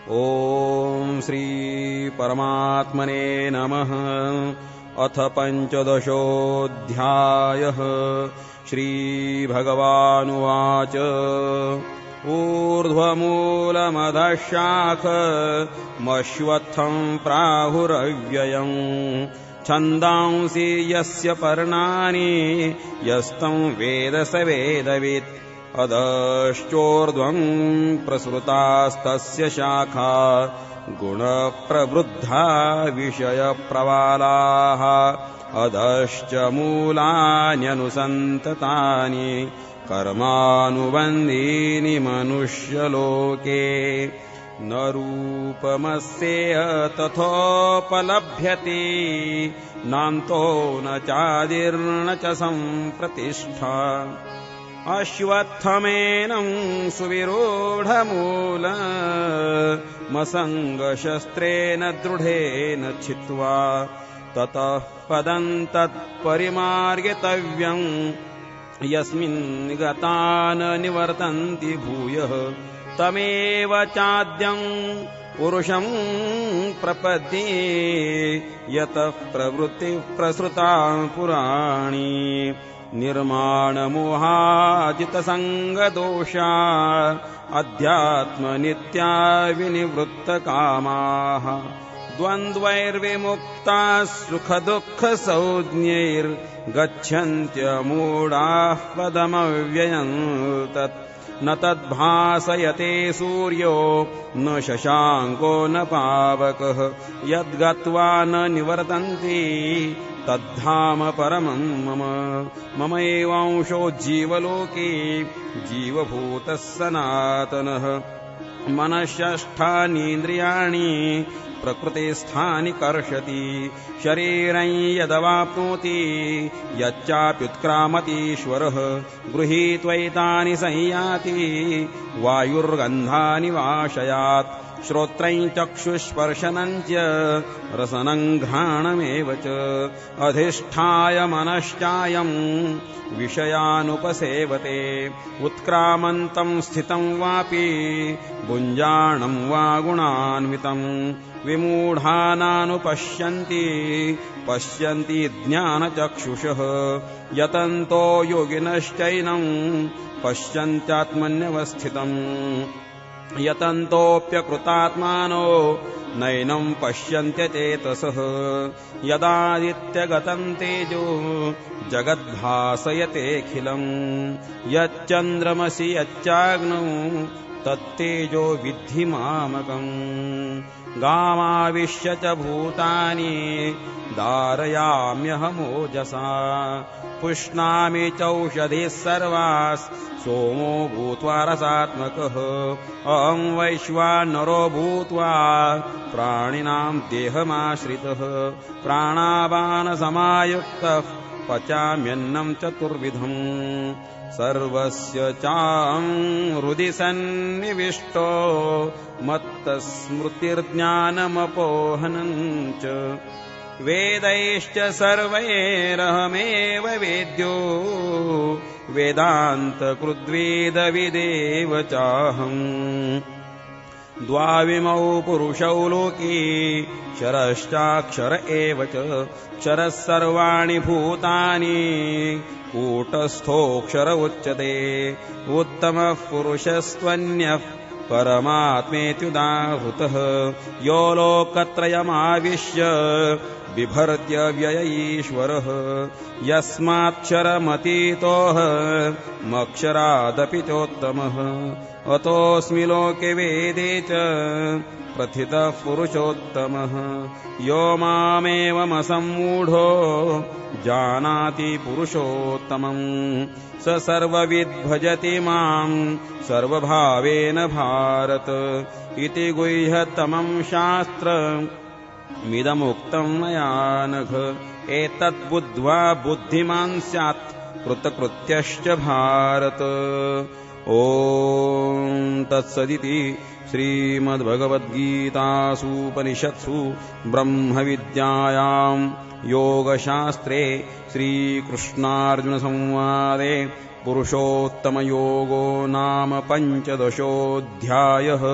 ॐ श्री परमात्मने नमः। अथ पंचदशोऽध्यायः। श्रीभगवानुवाच ऊर्ध्वमूलमधःशाखमश्वत्थं प्राहुरव्ययम् छन्दांसि यस्य पर्णानि यस्तं वेद स वेदवित् अधश्चोर्ध्वं प्रसृतास्तस्य शाखा गुणप्रवृद्धा विषयप्रवालाः अधश्च मूलान्यनुसन्ततानि कर्मानुबन्धीनि मनुष्यलोके न रूपमस्येह तथोपलभ्यते नान्तो न चादिर्न च सम्प्रतिष्ठा अश्वत्थमेनं सुविरूढमूलमसङ्गशस्त्रेण दृढेन छित्त्वा ततः पदं तत्परिमार्गितव्यं यस्मिन् गता न निवर्तन्ति भूयः तमेव चाद्यं पुरुषं प्रपद्ये यतः प्रवृत्तिः प्रसृता पुराणी निर्माणमोहाजितसङ्गदोषा अध्यात्मनित्या विनिवृत्तकामाः द्वन्द्वैर्विमुक्ताः सुखदुःखसंज्ञैर्गच्छन्त्यमूढाः पदमव्ययम् तत् न तद्भासयते सूर्यो न शशाङ्को न पावकः यद्गत्वा न निवर्तन्ति तद्धाम परमं मम एवांशो जीवलोके जीवभूतः सनातनः मनःषष्ठानीन्द्रियाणि प्रकृतिस्थानि कर्षति शरीरं यदवाप्नोति यच्चाप्युत्क्रामतीश्वरः गृहीत्वैतानि संयाति वायुर्गन्धानि वाशयात् श्रोत्रं चक्षुस्पर्शनं च रसनं घ्राणमेव च अधिष्ठाय मनश्चायं विषयानुपसेवते उत्क्रामन्तं स्थितं वापि भुञ्जानं वा गुणान्वितं विमूढानानुपश्यन्ति पश्यन्ति ज्ञानचक्षुषः यतन्तो योगिनश्चैनं पश्यन्त्यात्मन्यवस्थितम् यतन्तोऽप्यकृतात्मानो नैनं पश्यन्त्यचेतसः यदादित्यगतं तेजो जगद्भासयतेऽखिलम् यच्चन्द्रमसि यच्चाग्नौ तत्तेजो विद्धि मामकम् गामाविश्य च भूतानि धारयाम्यहमोजसा पुष्णामि चौषधिः सर्वाः सोमो भूत्वा रसात्मकः अहं वैश्वानरो भूत्वा प्राणिनां देहमाश्रितः प्राणापानसमायुक्तः पचाम्यन्नं चतुर्विधम् सर्वस्य चाहं हृदि सन्निविष्टो मत्तस्मृतिर्ज्ञानमपोहनं च वेदैश्च सर्वैरहमेव वेद्यो वेदान्तकृद्वेदविदेव चाहम् द्वाविमौ पुरुषौ लोके क्षरश्चाक्षर एव च क्षरः सर्वाणि भूतानि कूटस्थोऽक्षर उच्यते उत्तमः पुरुषस्त्वन्यः परमात्मेत्युदाहृतः यो लोकत्रयमाविश्य बिभर्त्य व्यय ईश्वरः यस्माक्षरमतीतोऽहमक्षरादपि चोत्तमः अतोऽस्मि लोके वेदे च प्रथितः पुरुषोत्तमः यो मामेवमसम्मूढो जानाति पुरुषोत्तमम् स सर्वविद् भजति मां सर्वभावेन भारत इति गुह्यतमं शास्त्रमिदमुक्तं मया नघ एतद्बुद्ध्वा बुद्धिमान् स्यात् कृतकृत्यश्च भारत। ॐ तत्सदिति श्रीमद्भगवद्गीतासूपनिषत्सु ब्रह्मविद्यायां योगशास्त्रे श्रीकृष्णार्जुनसंवादे पुरुषोत्तमयोगो नाम 15 अध्यायः।